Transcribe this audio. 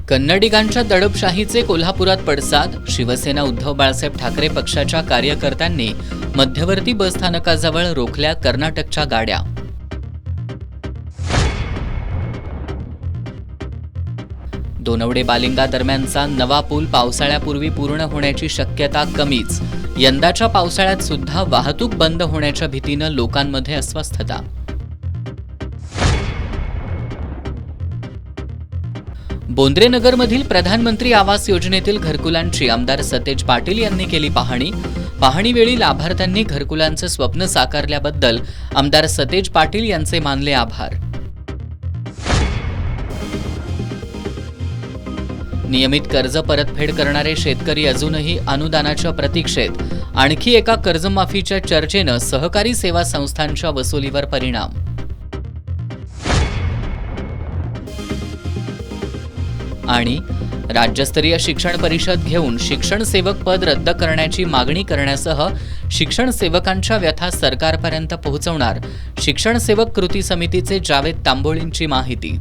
कन्नडिगांच्या दडपशाहीचे कोल्हापुरात पडसाद. शिवसेना उद्धव बाळासाहेब ठाकरे पक्षाच्या कार्यकर्त्यांनी मध्यवर्ती बसस्थानकाजवळ रोखल्या कर्नाटकच्या गाड्या. दोनवडे बालिंगा दरम्यानचा नवा पूल पावसाळ्यापूर्वी पूर्ण होण्याची शक्यता कमीच. यंदाच्या पावसाळ्यात सुद्धा वाहतूक बंद होण्याच्या भीतीनं लोकांमध्ये अस्वस्थता. बोंद्रेनगरमधील प्रधानमंत्री आवास योजनेतील घरकुलांची आमदार सतेज पाटील यांनी केली पाहणी. पाहणीवेळी लाभार्थ्यांनी घरकुलांचं स्वप्न साकारल्याबद्दल आमदार सतेज पाटील यांचे मानले आभार. नियमित कर्ज परतफेड करणारे शेतकरी अजूनही अनुदानाच्या प्रतीक्षेत. आणखी एका कर्जमाफीच्या चर्चेनं सहकारी सेवा संस्थांच्या वसुलीवर परिणाम. आणि राज्यस्तरीय शिक्षण परिषद घेऊन शिक्षण सेवक पद रद्द करण्याची मागणी करण्यासह शिक्षण सेवकांच्या व्यथा सरकारपर्यंत पोहोचवणार शिक्षण सेवक कृती समितीचे जावेद तांबोळींची माहिती.